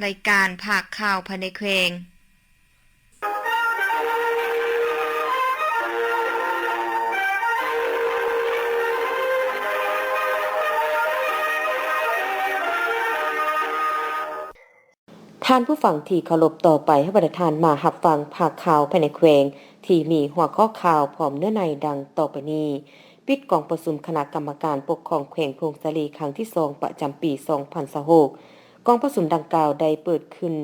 รายการภาคข่าวภายในแขวงท่านผู้ฟังที่เคารพต่อไปให้ประธานมารับฟังภาคข่าวภายในแขวงที่มีหัวข้อข่าวพร้อมเนื้อในดังต่อไปนี้ปิดกองประชุมคณะกรรมการปกครองแขวงพงศลีครั้งที่2ประจำปี2026กองประชุมดังกล่าวได้เปิดขึ้น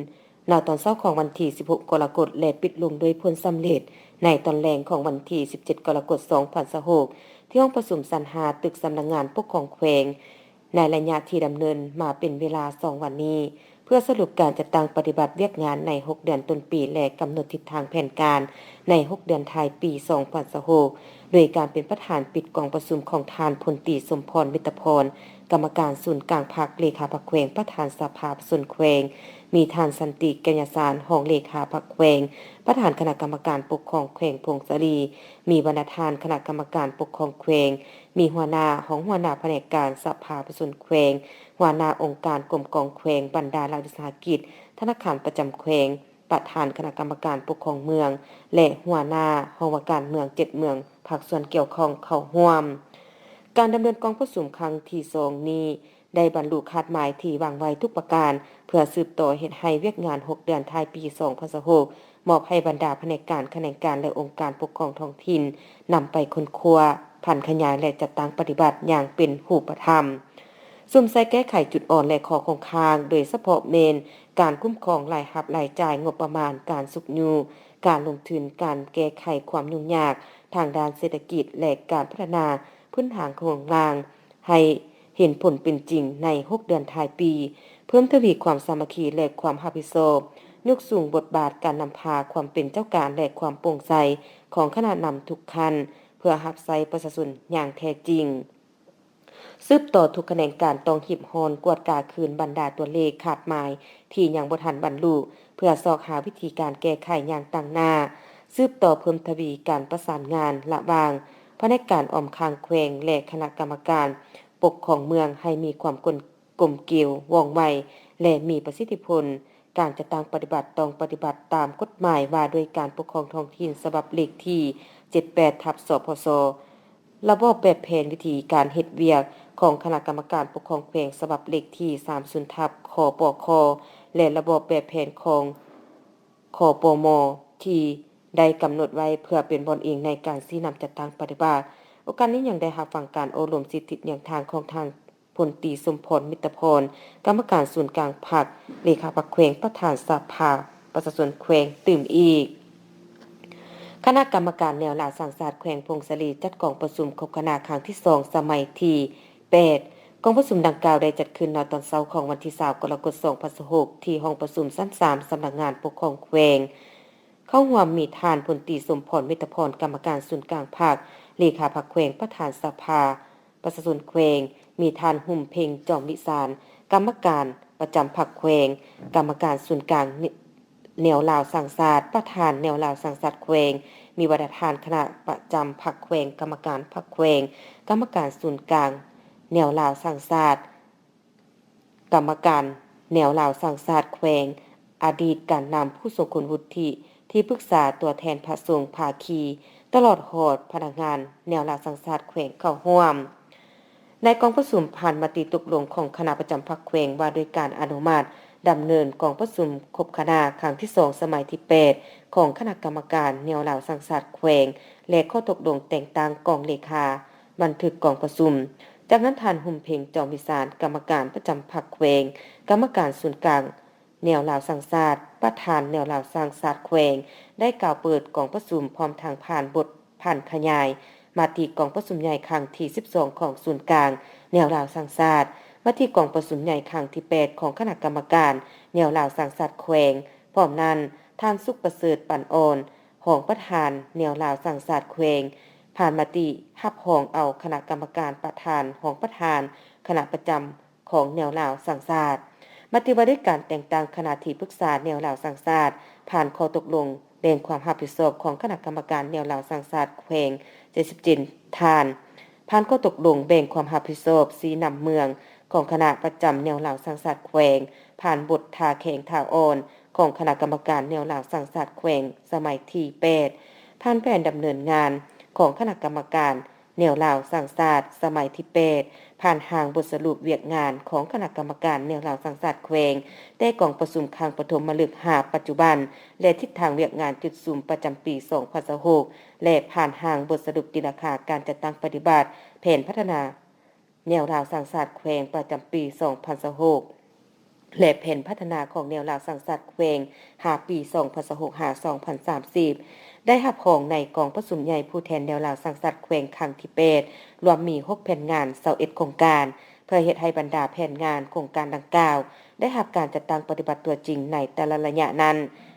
ณตอนเช้าของวันที่16กรกฎาคมและปิดลงโดยผลสำเร็จในตอนแลงของวันที่17กรกฎาคม2026ที่ห้องประชุมสันหาตึกสำนักงานปกครองแขวงในระยะที่ดำเนินมาเป็นเวลา2วันนี้เพื่อสรุปการจัดตั้งปฏิบัติเวียกงานใน6เดือนต้นปีและกำหนดทิศทางแผนการใน6เดือนท้ายปี2026โดยการเป็นประธานปิดกองประชุมของทานพลตรีสมพรมิตรพรกรรมการศูนย์กลางภาคเลขาพรรคแขวงประธานสภาส่วนแขวงมีทานสันติกัญญาสารรองเลขาพรรคแขวงประธานคณะกรรมการปกครองแขวงพงศลีมีบรรณาธิการคณะกรรมการปกครองแขวงมีหัวหน้าของหัวหน้าแผนกการสภาส่วนแขวงหัวหน้าองค์การกรมกองแขวงบรรดารัฐวิสาหกิจธนาคารประจำแขวงประธานคณะกรรมการปกครองเมืองและหัวหน้าห้องว่าการเมือง7เมืองภาคส่วนเกี่ยวข้องเข้าร่วมการดำเนินกองประชุมครั้งที่2นี้ได้บรรลุคาดหมายที่วางไว้ทุกประการเพื่อสืบต่อเฮ็ดให้เวียกงาน6เดือนท้ายปี2026มอบให้บรรดาแผนกการแขนงการและองค์การปกครองท้องถิ่นนำไปค้นคว้าพันขยายและจัดตั้งปฏิบัติอย่างเป็นรูปธรรมสุ่มใส่แก้ไขจุดอ่อนและข้อคงค้างโดยเฉพาะเมนการคุ้มครองรายรับรายจ่ายงบประมาณการสุกยูการลงทุนการแก้ไขความยุ่งยากทางด้านเศรษฐกิจและการพัฒนาพื้นฐานของรางให้เห็นผลเป็นจริงใน6เดือนท้ายปีเพิ่มทวีความสามัคคีและความรับผิดชอบยกสูงบทบาทการนำพาความเป็นเจ้าการและความโปร่งใสของคณะนำทุกขั้นเพื่อรับใช้ประชาชนอย่างแท้จริงสืบต่อทุกแขนงการต้องหิบฮอนกวดกาคืนบรรดาตัวเลขขาดหมายที่ยังบ่ทันบรรลุเพื่อสอกหาวิธีการแก้ไขอย่างต่างหน้าสืบต่อเพิ่มทวีการประสานงานระหว่างพนักงานออมคางแขวงและคณะกรรมการปกครองเมืองให้มีความกลมเกลียวว่องไวและมีประสิทธิผลการจะตั้งปฏิบัติต้องปฏิบัติตามกฎหมายว่าด้วยการปกครองท้องถิ่นฉบับเลขที่78/สพสระบบแบบแผนวิธีการเฮ็ดเวียกของคณะกรรมการปกครองแขวงฉบับเลขที่30/คปคและระบบแบบแผนของคปมที่ได้กำหนดไว้เพื่อเป็นบอนอิงในการชี้นำจัดตั้งปฏิบัติโอกาสนี้ยังได้รับฟังการอบรมสิทธิแนวทางของทางพลตรีสมพรมิตรพรกรรมการศูนย์กลางภาคเลขาพรรคแขวงประธานสภาประชาชนแขวงตื่มอีกคณะกรรมการแนวหลาสังสาสตร์แขวงพงศลีจัดกองประชุมครบคณะครั้งที่2สมัยที่8กองประชุมดังกล่าวได้จัดขึ้นณตอนเช้าของวันที่20กรกฎาคม2026ที่ห้องประชุมชั้น3สำนักงานปกครองแขวงเข้าร่วมมีทานพลตรีสมพรมิตรพรกรรมการศูนย์กลางภาคเลขาพรรคแขวงประธานสภาประชาชนแขวงมีทานหุ่มเพ็งจอมวิสารกรรมการประจำพรรคแขวงกรรมการศูนย์กลางแนวลาวสังสาสตร์ประธานแนวลาวสังสาสตร์แขวงมีประธานคณะประจำพรรคแขวงกรรมการพรรคแขวงกรรมการศูนย์กลางแนวลาวสังสาสตร์กรรมการแนวลาวสังสาสตร์แขวงอดีตการนำผู้ทรงคุณวุฒิที่ปรึกษาตัวแทนพระสงฆ์ภาคีตลอดหอดพนักงานแนวลาวสังสาสตร์แขวงเข้าร่วมในกองประชุมผ่านมติตกลงของคณะประจำพรรคแขวงว่าโดยการอนุมัติดำเนินกองประชุมครบคณะครั้งที่2สมัยที่8ของคณะกรรมการแนวลาวสังสาสตร์แขวงและข้อตกลงแต่งตั้งกองเลขาบันทึกกองประชุมจากนั้นทานหุ่มเพ็งจอมวิสารกรรมการประจำพรรคแขวงกรรมการศูนย์กลางแนวลาวสังสาสตร์ประธานแนวลาวสังสาสตร์แขวงได้กล่าวเปิดกองประชุมพร้อมทางผ่านบทผ่านขยายมาติกองประชุมใหญ่ครั้งที่12ของศูนย์กลางแนวลาวสังสาสตร์มาที่กองประชุมใหญ่ครั้งที่8ของคณะกรรมการแนวลาวสังสาสตร์แขวงพร้อมนั้นท่านสุขประเสริฐปันอ่อนรองประธานแนวลาวสังสาสตร์แขวงผ่านมติรับรองเอาคณะกรรมการประธานรองประธานคณะประจำของแนวลาวสังสาสตร์มติว่าด้วยการแต่งตั้งคณะที่ปรึกษาแนวลาวสังสาสตร์ผ่านข้อตกลงแบ่งความรับผิดชอบของคณะกรรมการแนวลาวสังสาสตร์แขวง77ทานผ่านข้อตกลงแบ่งความรับผิดชอบสีนำเมือง ของคณะประจำแนวหลังสังสัตว์แขวงผ่านบททาแข็งทาอ่อนของคณะกรรมการแนวหลังสังสัตว์แขวงสมัยที่8ผ่านแผนดำเนินงานของคณะกรรมการแนวหลังสังสัตว์สมัยที่8ผ่านหางบทสรุปเวียกงานของคณะกรรมการแนวหลังสังสัตว์แขวงได้กองประชุมครั้งปฐมฤกษ์5ปัจจุบันและทิศทางเวียกงานจุดสูมประจำปี2026และผ่านหางบทสรุปตีราคาการจัดตั้งปฏิบัติแผนพัฒนาแนวราวสังสัตว์แขวงประจำปี2026และแผนพัฒนาของแนวราวสังสัตว์แขวง5ปี2026-2030ได้รับของในกองประชุมใหญ่ผู้แทนแนวราวสังสัตว์แขวงครั้งที่8รวมมี6แผนงาน21โครงการเพื่อเฮ็ดให้บรรดาแผนงานโครงการดังกล่าวได้รับการจัดตั้งปฏิบัติตัวจริงในแต่ละระยะนั้น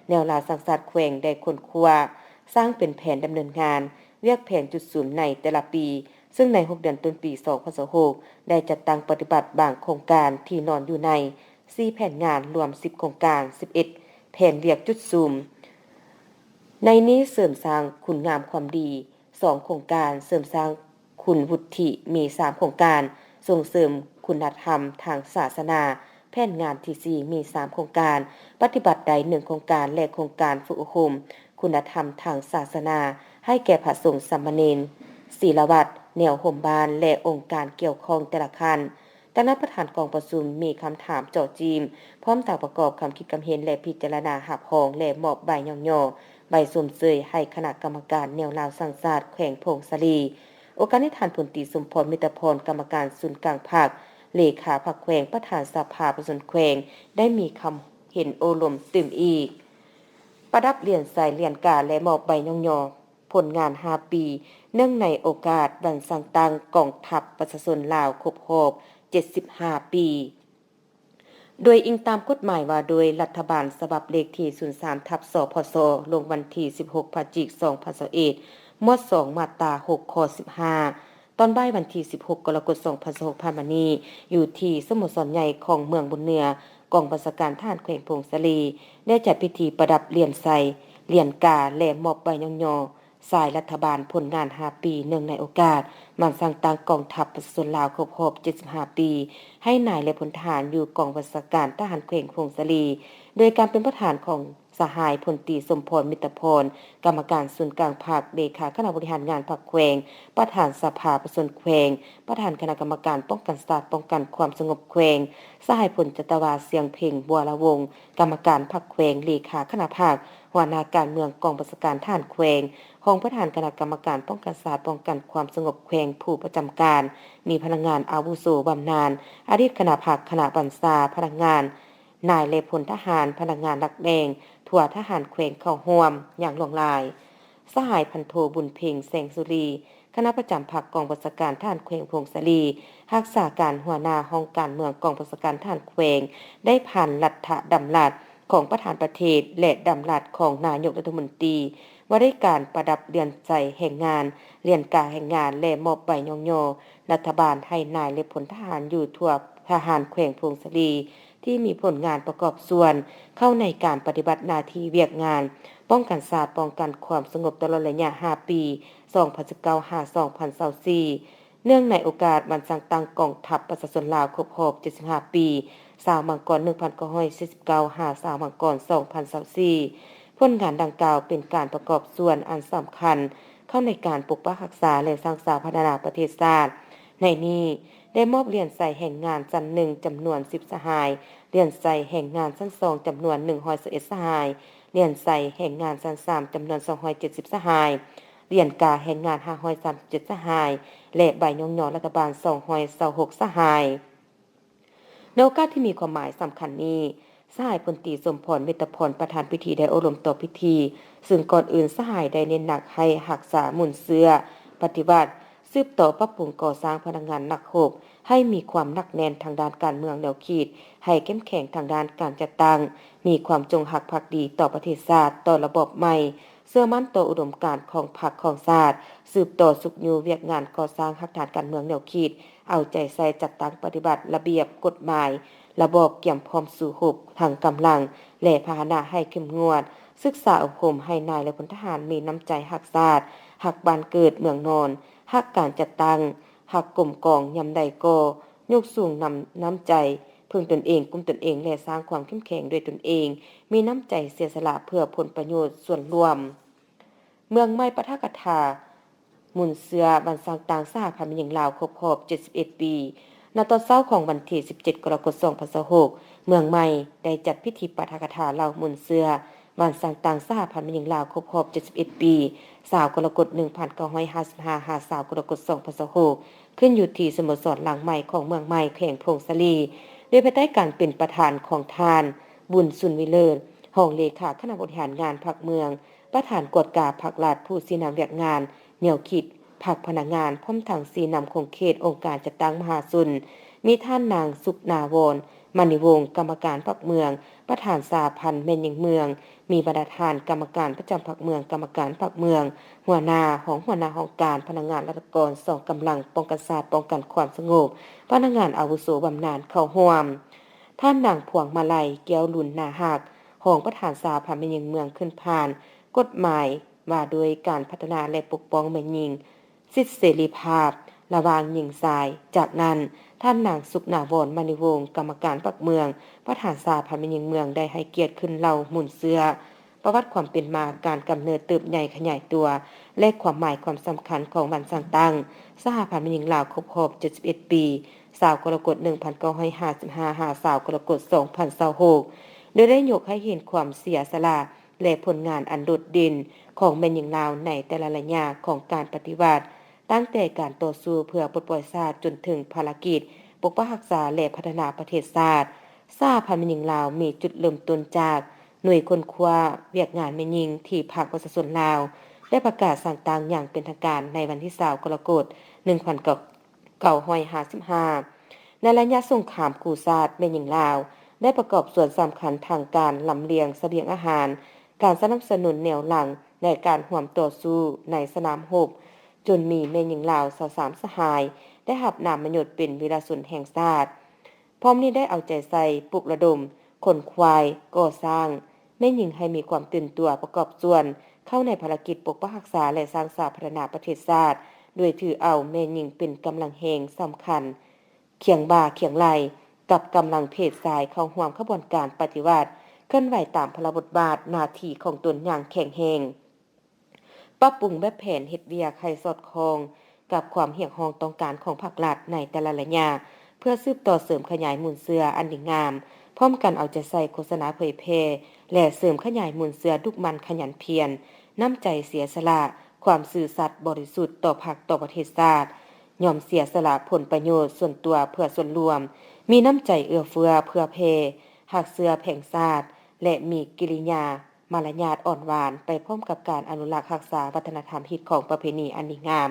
แนวราวสังสัตว์แขวงได้ค้นคว้าสร้างเป็นแผนดำเนินงานเวียกแผนจุดศูนย์ในแต่ละปีซึ่งใน6เดือนต้นปี2026ได้จัดตั้งปฏิบัติบางโครงการที่นอนอยู่ใน4แผนงานรวม10โครงการ11แผนเวียกจุดซูมในนี้เสริมสร้างคุณงามความดี2โครงการเสริมสร้างคุณวุฒิมี3โครงการส่งเสริมคุณธรรมทางศาสนาแผนงานที่4มี3โครงการปฏิบัติใด1โครงการและโครงการฝึกอบรมคุณธรรมทางศาสนาให้แก่พระสงฆ์สามเณรศีลวัตรแนวห่มบานและองค์การเกี่ยวข้องแต่ละขั้นคณะประธานกองประชุมมีคำถามเจาะจีมพร้อมต่างประกอบคำคิดคำเห็นและพิจารณาหับหองและมอบใบย่อๆใบสมเสยให้คณะกรรมการแนวราวสังสาสตร์แขวงพงศาลีโอกาสนี้ท่านพลตรีสมพรมิตรพรกรรมการศูนย์กลางภาคเลขาพรรคแขวงประธานสภาประชาชนแขวงได้มีคำเห็นโอลมตื่มอีกประดับเหรียญใส่เหรียญกาและมอบใบย่อๆผลงาน5ปีเนื่องในโอกาสวันสังตังกองทัพประชาชนลาวครบรอบ75 ปี โดยอิงตามกฎหมายว่าโดยรัฐบาลฉบับเลขที่ 03/สพสลงวันที่ 16 พฤศจิกายน 2021หมวด 2 มาตรา 6 ข้อ 15 ตอนบ่ายวันที่ 16 กรกฎาคม 2026ผ่านมานี้อยู่ที่สโมสรใหญ่ของเมืองบุญเหนือกองบัญชาการทหารแขวงพงศาลีได้จัดพิธีประดับเหรียญใส่เหรียญกาและมอบใบย่อๆสายรัฐบาลผลงาน5ปีเนื่องในโอกาสมันสร้างต่างกองทัพประชาชนลาวครบรอบ75 ปีให้นายและพลทหารอยู่กองบัญชาการทหารแขวงพงศาลีโดยการเป็นประธานของสหายพลตรีสมพรมิตรพรกรรมการศูนย์กลางภาคเลขาคณะบริหารงานภาคแขวงประธานสภาประชาชนแขวงประธานคณะกรรมการป้องกันศาสตร์ป้องกันความสงบแขวงสหายพลจตวาเสียงเพ่งบัวละวงกรรมการภาคแขวงเลขาคณะภาคหัวหน้าการเมืองกองบัญชาการทหารแขวงห้องประธานคณะกรรมการป้องกันศาสตร์ป้องกันความสงบแขวงผู้ประจำการมีพนักงานอาวุโสบำนาญอดีตคณะภาคคณะบัญชาพนักงานนายเลพลทหารพนักงานรักแดงทั่วทหารแขวงเข้าร่วมอย่างหลวงลายสหายพันโทบุญเพ็งแสงสุรีคณะประจำภาคกองบัญชาการทหารแขวงพงศาลีรักษาการหัวหน้าห้องการเมืองกองบัญชาการทหารแขวงได้ผ่านรัฐดำรัสของประธานประเทศและดำรัสของนายกรัฐมนตรีว่าได้การประดับเรือนใจแห่งงานเรียนกาแห่งงานและมอบใบย่อๆรัฐบาลให้นายและพลทหารอยู่ทั่วทหารแขวงพงศาลีที่มีผลงานประกอบส่วนเข้าในการปฏิบัติหน้าที่เวียกงานป้องกันศาสตร์ป้องกันความสงบตลอดระยะ5ปี2019-2024เนื่องในโอกาสวันสร้างตั้งกองทัพประชาชนลาวครบรอบ75 ปีสาวมังกร1949 สาวมังกร2024ผลงานดังกล่าวเป็นการประกอบส่วนอันสำคัญเข้าในการปกปักรักษาและสร้างสรรค์พัฒนาประเทศชาติในนี้ได้มอบเหรียญใส่แห่งงานชั้น1จำนวน10สหายเหรียญใส่แห่งงานชั้น2จำนวน111สหายเหรียญใส่แห่งงานชั้น3จำนวน270สหายเหรียญกาแห่งงาน537สหายและใบย่อๆรัฐบาล226สหายในโอกาสที่มีความหมายสำคัญนี้สหายพลตรีสมพรมิตรพรประธานพิธีได้อบรมต่อพิธีซึ่งก่อนอื่นสหายได้เน้นหนักให้รักษามุนเสื้อปฏิบัติสืบต่อปรับปรุงก่อสร้างพลังงานหนักโขบให้มีความหนักแน่นทางด้านการเมืองแนวคิดให้เข้มแข็งทางด้านการจัดตั้งมีความจงรักภักดีต่อประเทศชาติต่อระบบใหม่เชื่อมั่นต่ออุดมการณ์ของพรรคของชาติสืบต่อสุขอยู่เวียกงานก่อสร้างหลักฐานการเมืองแนวคิดเอาใจใส่จัดตั้งปฏิบัติระเบียบกฎหมายระบบเกี่ยมพร้อมสู่รบทางกำลังและพาหนะให้เข้มงวดศึกษาอบรมให้นายและพลทหารมีน้ำใจรักชาติรักบ้านเกิดเมืองนอนรักการจัดตั้งรักกลมกองยำใดโก ยกสูงน้ำใจพึ่งตนเองกุมตนเองและสร้างความเข้มแข็งโดยตนเองมีน้ำใจเสียสละเพื่อผลประโยชน์ส่วนรวมเมืองใหม่ปะทะกถาหมุนเสือบันสร้างต่างสหพันธ์หญิงลาวครบรอบ71 ปีณตอนเช้าของวันที่17 กรกฎาคม2026เมืองใหม่ได้จัดพิธีปาฐกถาเหล่าหมุนเสือบ้านสร้างต่างสหพันธ์หญิงลาวครบรอบ71 ปี20กรกฎาคม1955หา20กรกฎาคม2026ขึ้นอยู่ที่สโมสรหลังใหม่ของเมืองใหม่แขวงพงศาลีโดยภายใต้การเป็นประธานของทาน บุญสุนวิเลิศรองเลขาคณะบริหารงานพรรคเมืองประธานกฎกาพรรครัฐผู้สีนำเวียกงานเหนียวคิดพรรคพนักงานพร้อมทั้งสีนำของเขตองค์การจัดตั้งมหาสุนมีท่านนางสุขนาวรมณีวงศ์กรรมการพรรคเมืองประธานสาพันธ์แม่นหญิงเมืองมีบรรดาทานกรรมการประจำพรรคเมืองกรรมการพรรคเมืองหัวหน้าของการพนักงานรัฐกรสองกำลังป้องกันศาสตร์ป้องกันความสงบพนักงานอาวุโสบำนาญเข้าร่วมท่านนางพวงมาลัยแก้วหลุนนาหักรองประธานสาพันธ์แม่หญิงเมืองขึ้นผ่านกฎหมายว่าโดยการพัฒนาและปกป้องแม่หญิงสิทธิเสรีภาพระหว่างหญิงชายจากนั้นท่านนางสุขนาวรมณีวงศ์กรรมการพรรคเมืองประธานสาพันธ์แม่หญิงเมืองได้ให้เกียรติขึ้นเล่าหมุนเสือประวัติความเป็นมาการกำเนิดเติบใหญ่ขยายตัวและความหมายความสำคัญของวันสร้างตั้งสหพันธ์แม่หญิงลาวครบรอบ71 ปี20กรกฎาคม1955หา20กรกฎาคม2026โดยได้ยกให้เห็นความเสียสละและผลงานอันโดดเด่นของแม่หญิงลาวในแต่ละระยะของการปฏิบัติตั้งแต่การต่อสู้เพื่อปลดปล่อยชาติจนถึงภารกิจปกปักรักษาและพัฒนาประเทศชาติสหพันธ์แม่หญิงลาวมีจุดเริ่มต้นจากหน่วยค้นคว้าเวียกงานแม่หญิงที่ภาคประชาชนลาวได้ประกาศสั่งตั้งอย่างเป็นทางการในวันที่20กรกฎาคม1955ในระยะสงครามกูซาดแม่หญิงลาวได้ประกอบส่วนสำคัญทางการลำเลียงเสบียงอาหารการสนับสนุนแนวหลังในการร่วมต่อสู้ในสนามรบจนมีแม่หญิงลาว23สหายได้รับนามยศเป็นวีรชนแห่งชาติพร้อมนี้ได้เอาใจใส่ปลุกระดมขนควายก่อสร้างแม่หญิงให้มีความตื่นตัวประกอบส่วนเข้าในภารกิจปกปักรักษาและสร้างสาธารณประเทศชาติโดยถือเอาแม่หญิงเป็นกำลังแห่งสำคัญเคียงบ่าเคียงไหลกับกำลังเพศชายเข้าร่วมขบวนการปฏิวัติเคลื่อนไหวตามพระบทบาทหน้าที่ของตนอย่างแข็งแรงปรับปรุงแบบแผนเฮ็ดเวียกให้สอดคล้องกับความเรียกร้องต้องการของภาครัฐในแต่ละระยะเพื่อสืบต่อเสริมขยายมูลเสืออันดีงามพร้อมกันเอาใจใส่โฆษณาเผยแพร่และเสริมขยายมูลเสือดุกมันขยันเพียรน้ำใจเสียสละความซื่อสัตย์บริสุทธิ์ต่อพรรคต่อประเทศชาติยอมเสียสละผลประโยชน์ส่วนตัวเพื่อส่วนรวมมีน้ำใจเอื้อเฟื้อเพื่อเพหักเสือแผงชาติและมีกิริยามารยาทอ่อนหวานไปพร้อมกับการอนุรักษ์รักษาวัฒนธรรมฮิตของประเพณีอันดีงาม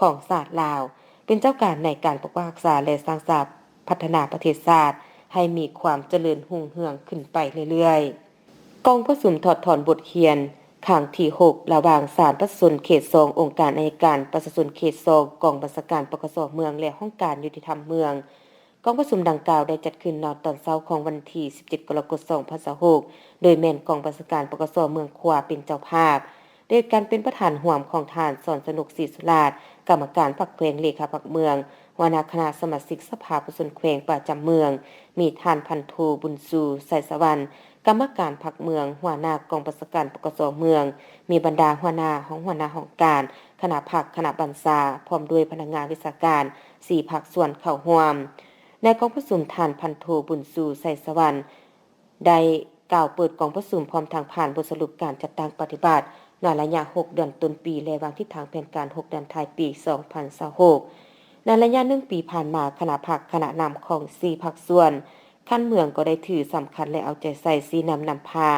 ของชาติลาวเป็นเจ้าการในการปกปักรักษาและสร้างสรรค์พัฒนาประเทศชาติให้มีความเจริญรุ่งเรืองขึ้นไปเรื่อยๆกองประชุมถอดถอนบทเรียนครั้งที่6ระหว่างศาลประชาชนเขต2องค์การอัยการประชาชนเขต2กองบัญชาการปกสเมืองและห้องการยุติธรรมเมืองกองประชุมดังกล่าวได้จัดขึ้นณตอนเช้าของวันที่17 กรกฎาคม2026โดยแม่นกองบัญชาการปกสเมืองขวาเป็นเจ้าภาพโดยการเป็นประธานร่วมของทานสอนสนุกศรีสุราษฎร์กรรมการพรรคแขวงเลขาพรรคเมืองหัวหน้าคณะสมาชิกสภาผู้แทนแขวงประจำเมืองมีท่านพันโทบุญชูไสสวรรค์กรรมการพรรคเมืองหัวหน้ากองบัญชาการปกสเมืองมีบรรดาหัวหน้าของการคณะพรรคคณะบัญชาพร้อมด้วยพนักงานวิชาการ4ภาคส่วนเข้าร่วมในกองประชุมท่านพันโทบุญชูไสสวรรค์ได้กล่าวเปิดกองประชุมพร้อมทางผ่านบทสรุปการจัดตั้งปฏิบัติในระยะ6เดือนต้นปีและวางทิศทางแผนการ6เดือนท้ายปี2026ในระยะ1ปีผ่านมาคณะพรรคคณะนำของ4ภาคส่วนขั้นเมืองก็ได้ถือสำคัญและเอาใจใส่สีนำพา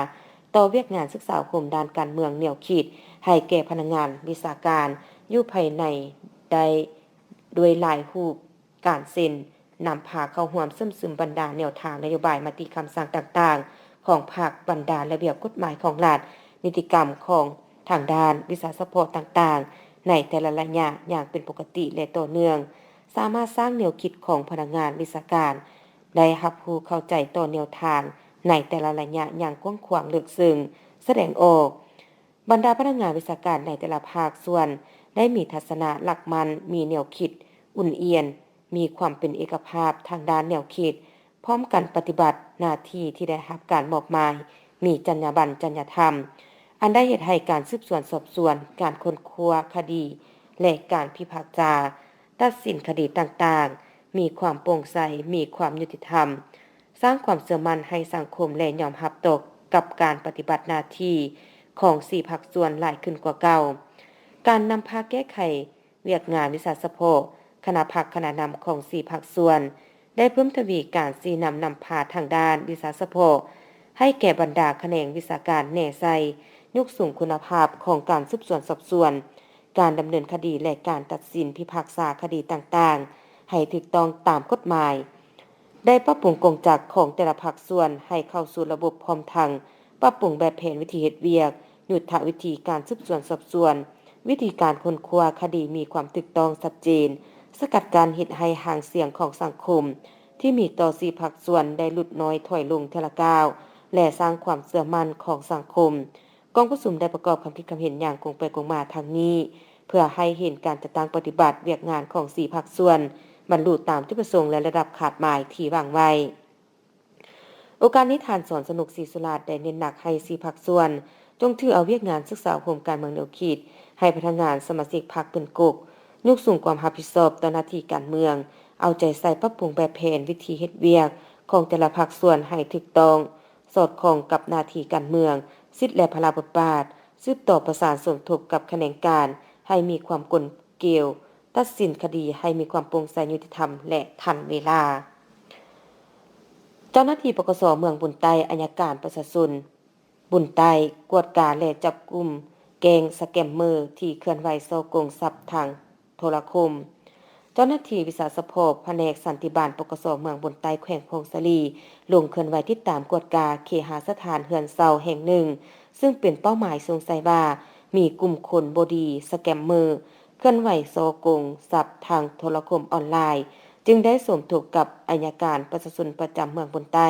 ต่อเวียกงานศึกษาคมด้านการเมืองแนวคิดให้แก่พนักงานวิชาการอยู่ภายในได้ด้วยหลายรูปการเซ็นนำพาเข้าร่วมซึมบรรดาแนวทางนโยบายมติคำสั่งต่างๆของภาคบรรดาระเบียบกฎหมายของรัฐนิติกรรมของทางด้านวิสาสะพอต่างๆในแต่ละระยะอย่างเป็นปกติและต่อเนื่องสามารถสร้างแนวคิดของพนักงานวิชาการได้รับรู้เข้าใจต่อแนวทางในแต่ละระยะอย่างกว้างขวางลึกซึ้งแสดงออกบรรดาพนักงานวิชาการในแต่ละภาคส่วนได้มีทัศนะหลักมันมีแนวคิดอุ่นเอียน มีความเป็นเอกภาพทางด้านแนวคิดพร้อมกันปฏิบัติหน้าที่ที่ได้รับการมอบหมายมีจรรยาบรรณจรรยธรรมอันได้เฮ็ดให้การสืบสวนสอบสวนการค้นคว้าคดีและการพิพากษาตัดสินคดีต่างๆมีความโปร่งใสมีความยุติธรรมสร้างความเชื่อมั่นให้สังคมและยอมรับตกกับการปฏิบัติหน้าที่ของ4ภาคส่วนหลายขึ้นกว่าเก่าการนำพาแก้ไขเวียกงานวิสาสะโพกคณะพักคณะนำของ4ภาคส่วนได้เพิ่มทวีการสีนำพาทางด้านวิสาสะโพกให้แก่บรรดาแขนงวิชาการแน่ใจยกสูงคุณภาพของการสืบสวนสอบสวนการดำเนินคดีและการตัดสินพิพากษาคดีต่างๆให้ถูกต้องตามกฎหมายได้ปรับปรุงกงจักรของแต่ละภาคส่วนให้เข้าสู่ระบบพร้อมทั้งปรับปรุงแบบแผนวิธีเฮ็ดเวียกยุทธวิธีการสืบสวนสอบสวนวิธีการค้นคว้าคดีมีความถูกต้องชัดเจนสกัดการเฮ็ดให้ห่างเสียงของสังคมที่มีต่อ4ภาคส่วนได้ลดน้อยถอยลงทีละก้าวและสร้างความเชื่อมั่นของสังคมกองประชุมได้ประกอบความคิดความเห็นอย่างคงไปคงมาทางนี้เพื่อให้เห็นการจัดตั้งปฏิบัติเวียกงานของ4ภาคส่วนบรรลุตามจุดประสงค์และระดับขาดหมายที่วางไว้โอกาสนี้ท่านสอนสนุกศรีสุราษฎร์ได้เน้นหนักให้4ภาคส่วนจงถือเอาเวียกงานศึกษาโครงการเมืองแนวคิดให้พนักงานสมาชิกพรรคเป็นกกยกสูงความรับผิดชอบต่อหน้าที่การเมืองเอาใจใส่ปรับปรุงแบบแผนวิธีเฮ็ดเวียกของแต่ละภาคส่วนให้ถูกต้องสอดคล้องกับหน้าที่การเมืองสิทธิและพลบทบาทสืบต่อประสานสมทบกับแขนงการให้มีความกลเกลียวตัดสินคดีให้มีความโปร่งใสยุติธรรมและทันเวลาเจ้าหน้าที่ปกส.เมืองบุญไต้อัยการประชาชนบุญไต้กวดการและจับกุมแกงสแกมเมอร์ที่เคลื่อนไหวซ่อโกงทรัพย์ทางโทรคมเจ้าหน้าที่วิสาสะโพกแผนกสันติบาลปกส.เมืองบุญไต้แขวงพงศลีลงเคลื่อนไหวติดตามกวดกาเคหสถานเฮือนเซาแห่งหนึ่งซึ่งเป็นเป้าหมายสงสัยว่ามีกลุ่มคนบดีสแกมเมอร์เคลื่อนไหวซ่อโกงทรัพย์ทางโทรคมออนไลน์จึงได้สมทบกับอัยการประชาชนประจำเมืองบุญไต้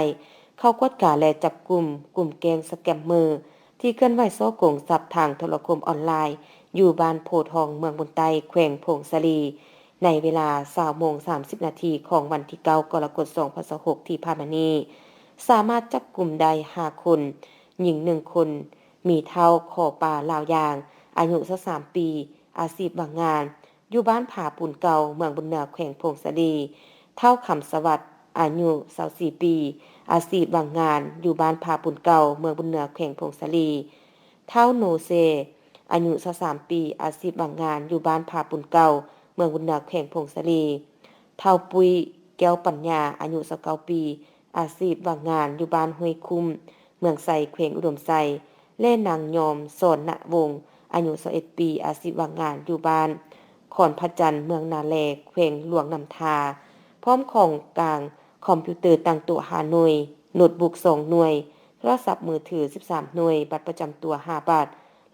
เข้ากวดกาและจับกลุ่มแกงสแกมเมอร์ที่เคลื่อนไหวซ่อโกงทรัพย์ทางโทรคมออนไลน์อยู่บ้านโพทองเมืองบุญไต้แขวงพงศลีในเวลา 20:30 นาทีของวันที่9กรกฎาคม2026ที่ผ่านมานี้สามารถจับกลุ่มได้5คนหญิง1คนมีเฒ่าขอป่าลาวยางอายุ23ปีอาชีพบางงานอยู่บ้านผาปูนเก่าเมืองบุญเหนือแขวงพงศลีเฒ่าคำสวัสดิ์อายุ24ปีอาชีพบางงานอยู่บ้านผาปูนเก่าเมืองบุญเหนือแขวงพงศลีเฒ่าโนเซอายุ23ปีอาชีพบางงานอยู่บ้านผาปูนเก่าเมืองบุญเหนือแขวงพงศลีเฒ่าปุ้ยแก้วปัญญาอายุ29ปีอาชีพบางงานอยู่บ้านห้วยคุ้มเมืองไสแขวงอุดมไสและนางยอมสอนณวงศ์อายุ21ปีอาชีพบางงานอยู่บ้านขอนพระจันทร์เมืองนาแลแขวงหลวงนำทาพร้อมของกลางคอมพิวเตอร์ตั้งโต๊ะ5หน่วยโน้ตบุ๊ก2หน่วยโทรศัพท์มือถือ13หน่วยบัตรประจำตัว5บาท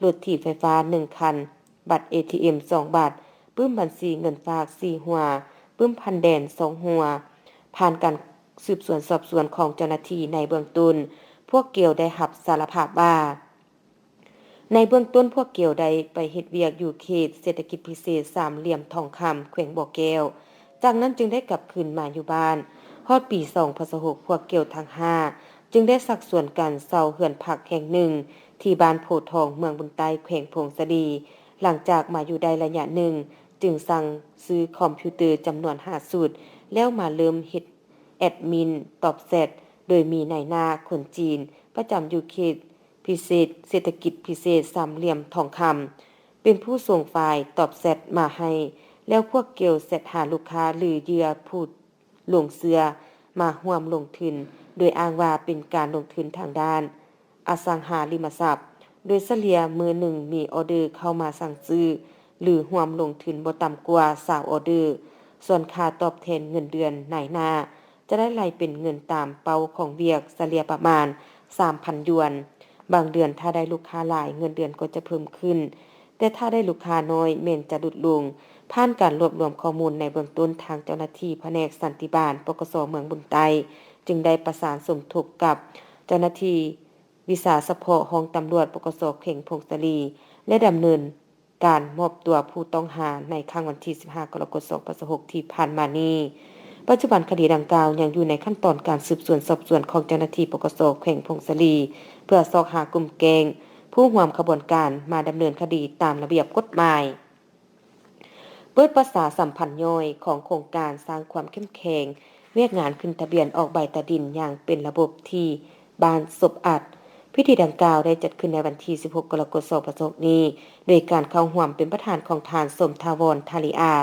รถถีบไฟฟ้า1คันบัตร ATM 2บาทปึ้มบัญชีเงินฝาก4หัวปึ้มพันแดน2หัวผ่านการสืบสวนสอบสวนของเจ้าหน้าที่ในเบื้องต้นพวกเกี่ยวได้รับสารภาพว่าในเบื้องต้นพวกเกี่ยวได้ไปเฮ็ดเวียกอยู่เขตเศรษฐกิจพิเศษสามเหลี่ยมทองคำแขวงบ่อแก้วจากนั้นจึงได้กลับคืนมาอยู่บ้านฮอดปี2026พวกเกี่ยวทั้ง5จึงได้สักส่วนกันเซาเฮือนพักแห่งหนึ่งที่บ้านโพทองเมืองบุญไต้แขวงพงศลีหลังจากมาอยู่ได้ระยะหนึ่งจึงสั่งซื้อคอมพิวเตอร์จำนวน5สูตรแล้วมาเริ่มเฮ็ดแอดมินตอบแชทโดยมีนายหน้าคนจีนประจำอยู่เขตพิเศษเศรษฐกิจพิเศษสามเหลี่ยมทองคำเป็นผู้ส่งไฟล์ตอบแชทมาให้แล้วพวกเกลแชทหาลูกค้าหรือเหยื่อผู้หลงเชื่อมาร่วมลงทุนโดยอ้างว่าเป็นการลงทุนทางด้านอสังหาริมทรัพย์โดยเฉลี่ยมือหนึ่งมีออเดอร์เข้ามาสั่งซื้อหรือร่วมลงทุนบ่ต่ำกว่า20ออเดอร์ส่วนค่าตอบแทนเงินเดือนนายหน้าจะได้ไล่เป็นเงินตามเป้าของเวียกเฉลี่ยประมาณ 3,000 หยวนบางเดือนถ้าได้ลูกค้าหลายเงินเดือนก็จะเพิ่มขึ้นแต่ถ้าได้ลูกค้าน้อยเม่นจะลดลงผ่านการรวบรวมข้อมูลในเบื้องต้นทางเจ้าหน้าที่แผนกสันติบาลปกส.เมืองบุญไต้จึงได้ประสานสมทบกับเจ้าหน้าที่วิสาสะเพาะห้องตำรวจปกส.แขวงพงศลีและดำเนิน การมอบตัวผู้ต้องหาในครั้งวันที่15 กรกฎาคม 2026 ที่ผ่านมานี้ปัจจุบันคดีดังกล่าวยังอยู่ในขั้นตอนการสืบสวนสอบสวนของเจ้าหน้าที่ปกส.แขวงพงศาลีเพื่อสอบหากลุ่มแก๊งผู้ร่วมขบวนการมาดำเนินคดีตามระเบียบกฎหมายเปิดประชาสัมพันธ์ย่อยของโครงการสร้างความเข้มแข็งเวียกงานขึ้นทะเบียนออกใบตาดินอย่างเป็นระบบที่บ้านศพอัดพิธีดังกล่าวได้จัดขึ้นในวันที่16 กรกฎาคม 2026 นี้โดยการเข้าร่วมเป็นประธานของทานสมทาวรทาริอา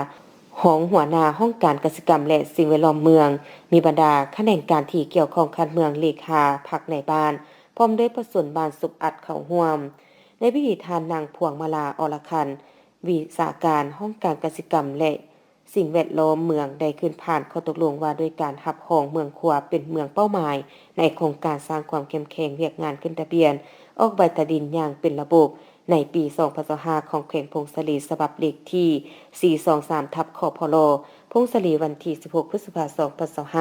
ของหัวหน้าห้องการกสิกรรมและสิ่งแวดล้อมเมืองมีบรรดาแขนงการที่เกี่ยวข้องการเมืองเลขาพรรคในบ้านพร้อมด้วยประสนบ้านศพอัดเข้าร่วมในพิธีทานนางพวงมาลาอรคันวิสาการห้องการกสิกรรมและสิ่งแวดล้อมเมืองได้ขึ้นผ่านข้อตกลงว่าด้วยการรับรองเมืองขัวเป็นเมืองเป้าหมายในโครงการสร้างความเข้มแข็งเรียกงานขึ้นทะเบียนออกใบตาดินอย่างเป็นระบบในปี2025ของแขวงพงศาลีฉบับเลขที่423ทับคพลพงศาลีวันที่16 พฤษภาคม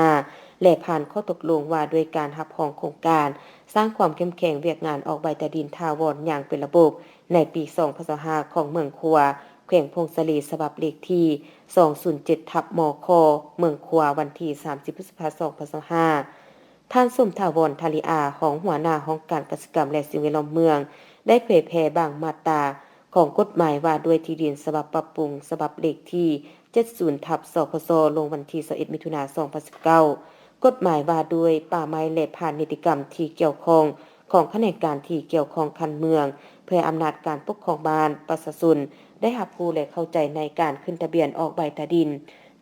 2025และผ่านข้อตกลงว่าด้วยการรับรองโครงการสร้างความเข้มแข็งเรียกงานออกใบตาดินทาวรอย่างเป็นระบบในปี2025ของเมืองขัวแขวงพงศาลีฉบับเลขที่207ทับมคเมืองขัววันที่30 พฤษภาคม 2025ท่านสมทาวรทาริอาของหัวหน้าห้องการกสิกรรมและสิ่งแวดล้อมเมืองได้เผยแพร่บางมาตราของกฎหมายว่าด้วยที่ดินฉบับปรับปรุงฉบับเลขที่70ทับสคสลงวันที่21 มิถุนายน 2019กฎหมายว่าด้วยป่าไม้และผ่านนิติกรรมที่เกี่ยวข้องของแขนงการที่เกี่ยวข้องคันเมืองเพื่ออำนาจการปกครองบ้านประชาชนได้รับรู้และเข้าใจในการขึ้นทะเบียนออกใบตาดิน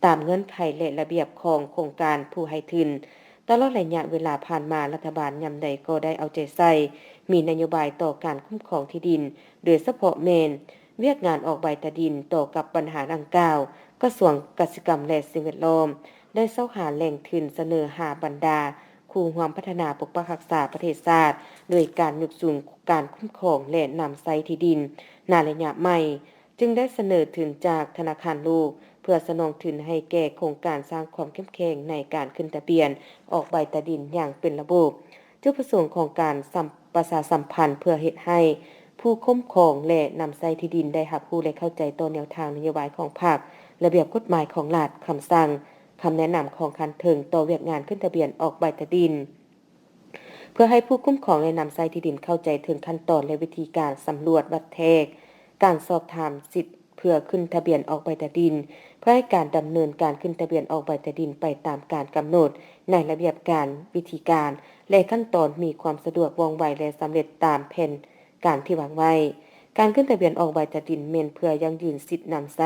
ตามเงื่อนไขและระเบียบของโครงการผู้ให้ทุนตลอดระยะเวลาผ่านมารัฐบาลยำใดก็ได้เอาใจใส่มีนโยบายต่อการคุ้มครองที่ดินโดยเฉพาะเมนเวียกงานออกใบตาดินต่อกับปัญหาดังกล่าวกระทรวงกสิกรรมและสิ่งแวดล้อมได้เสาหาแหล่งทุนเสนอหาบรรดาคู่ความพัฒนาปกปักรักษาประเทศชาติโดยการยกสูงการคุ้มครองและนำไซที่ดินในระยะใหม่จึงได้เสนอทุนจากธนาคารโลกเพื่อสนองทุนให้แก่โครงการสร้างความเข้มแข็งในการขึ้นทะเบียนออกใบตาดินอย่างเป็นระบบจุดประสงค์ของการประชาสัมพันธ์เพื่อเฮ็ดให้ผู้คุ้มครองและนำไซที่ดินได้รับรู้และเข้าใจต่อแนวทางนโยบายของพรรคระเบียบกฎหมายของรัฐคำสั่งคำแนะนำของคันเทิงต่อเวียกงานขึ้นทะเบียนออกใบตาดินเพื่อให้ผู้คุ้มครองและนำไซที่ดินเข้าใจถึงขั้นตอนและวิธีการสำรวจวัดแทกการสอบถามสิทธิ์เพื่อขึ้นทะเบียนออกใบตาดินเพื่อให้การดำเนินการขึ้นทะเบียนออกใบตาดินไปตามการกำหนดในระเบียบการวิธีการและขั้นตอนมีความสะดวกว่องไวและสำเร็จตามแผนการที่วางไว้การขึ้นทะเบียนออกใบตาดินเม่นเพื่อยั่งยืนสิทธินำไซ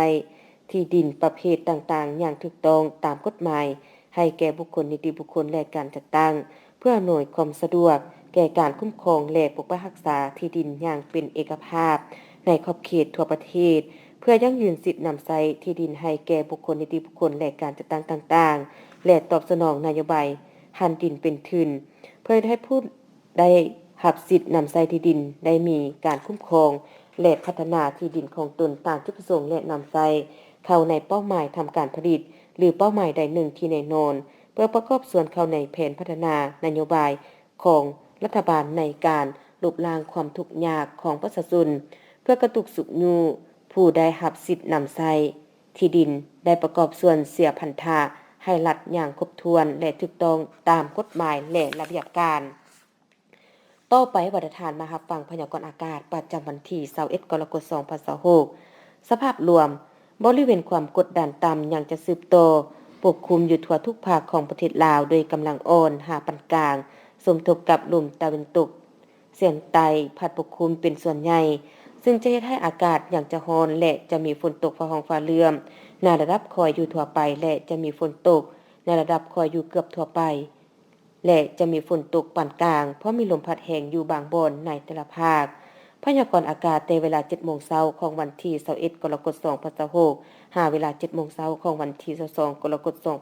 ที่ดินประเภทต่างๆอย่างถูกต้องตามกฎหมายให้แก่บุคคลนิติบุคคลและการจัดตั้งเพื่ออำนวยความสะดวกแก่การคุ้มครองและปกปักรักษาที่ดินอย่างเป็นเอกภาพในขอบเขตทั่วประเทศเพื่อยั่งยืนสิทธินำไซที่ดินให้แก่บุคคลนิติบุคคลและการจัดตั้งต่างๆและตอบสนองนโยบายหันดินเป็นทุนเพื่อให้ผู้ได้รับสิทธินำไซที่ดินได้มีการคุ้มครองและพัฒนาที่ดินของตนตามจุดประสงค์และนำไซเข้าในเป้าหมายทำการผลิตหรือเป้าหมายใดหนึ่งที่แน่นอนเพื่อประกอบส่วนเข้าในแผนพัฒนานโยบายของรัฐบาลในการลบล้างความทุกข์ยากของประชาชนเพื่อกระตุกสุขยูผู้ได้รับสิทธินำไซที่ดินได้ประกอบส่วนเสียพันธะให้รัฐอย่างครบถ้วนและถูกต้องตามกฎหมายและระเบียบการต่อไปบรรทานมารับฟังพยากรณ์อากาศประจำวันที่21 กรกฎาคม 2026สภาพรวมบริเวณความกดดันต่ำยังจะสืบโตปกคลุมอยู่ทั่วทุกภาคของประเทศลาวโดยกำลังอ่อนหาปานกลางสมทบกับลมตะวันตกเฉียงใต้พัดปกคลุมเป็นส่วนใหญ่ซึ่งจะเฮ็ดให้อากาศอย่างจะร้อนและจะมีฝนตกฟ้าร้องฟ้าเลื่อมในระดับคอยอยู่ทั่วไปและจะมีฝนตกในระดับคอยอยู่เกือบทั่วไปและจะมีฝนตกปานกลางเพราะมีลมพัดแรงอยู่บางบ่อนในแต่ละภาคพยากรณ์อากาศในเวลา 7:00 นของวันที่21 กรกฎาคม 2026หาเวลา 7:00 นของวันที่22 กรกฎาคม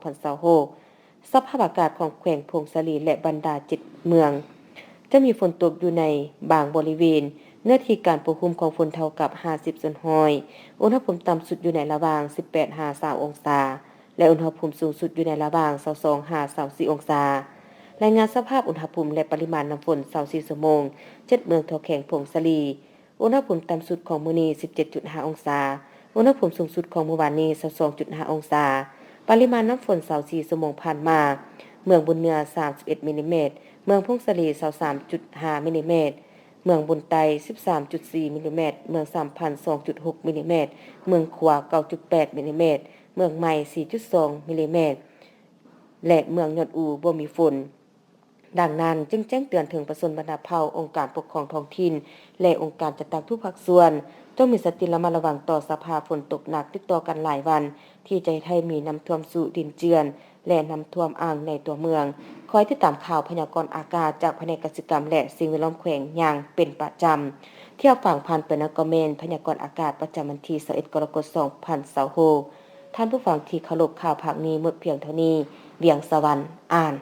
2026สภาพอากาศของแขวงพงศาลีและบรรดา7เมืองจะมีฝนตกอยู่ในบางบริเวณเนื้อที่การปกคลุมของฝนเท่ากับ50ส่วนห้อยอุณหภูมิต่ำสุดอยู่ในระหว่าง18-20องศาและอุณหภูมิสูงสุดอยู่ในระหว่าง22-24องศารายงานสภาพอุณหภูมิและปริมาณน้ำฝน24ชั่วโมง7เมืองทั่วแขวงพงศาลี อุณหภูมิต่ำสุดของมื้อนี้ 17.5 องศาอุณหภูมิสูงสุดของมื้อวานนี้ 22.5 องศาปริมาณน้ำฝน24ชั่วโมงผ่านมาเมืองบุญเหนือ31มิลลิเมตรเมืองพงสลี23.5มิลลิเมตรเมืองบุญไต 13.4 มิลลิเมตรเมืองสัมพันธ์ 2.6 มิลลิเมตรเมืองขวา 9.8 มิลลิเมตรเมืองใหม่ 4.2 มิลลิเมตรและเมืองยอดอูบ่มีฝนดังนั้นจึงแจ้งเตือนถึงประชาชนบรรดาเผ่าองค์การปกครองท้องถิ่นและองค์การจัดตั้งทุกภาคส่วนต้องมีสติระมัดระวังต่อสภาพฝนตกหนักติดต่อกันหลายวันที่จะให้มีน้ำท่วมสู่ดินเจือนและน้ำท่วมอ่างในตัวเมืองคอยติดตามข่าวพยากรณ์อากาศจากแผนกกสิกรรมและสิ่งแวดล้อมแขวงอย่างเป็นประจำเที่ยวฝั่งผ่านเปิดนกเมนพยากรณ์อากาศประจำวันที่21กรกฎาคม2026ท่านผู้ฟังที่เคารพข่าวภาคนี้หมดเพียงเท่านี้เวียงสวรรค์อ่าน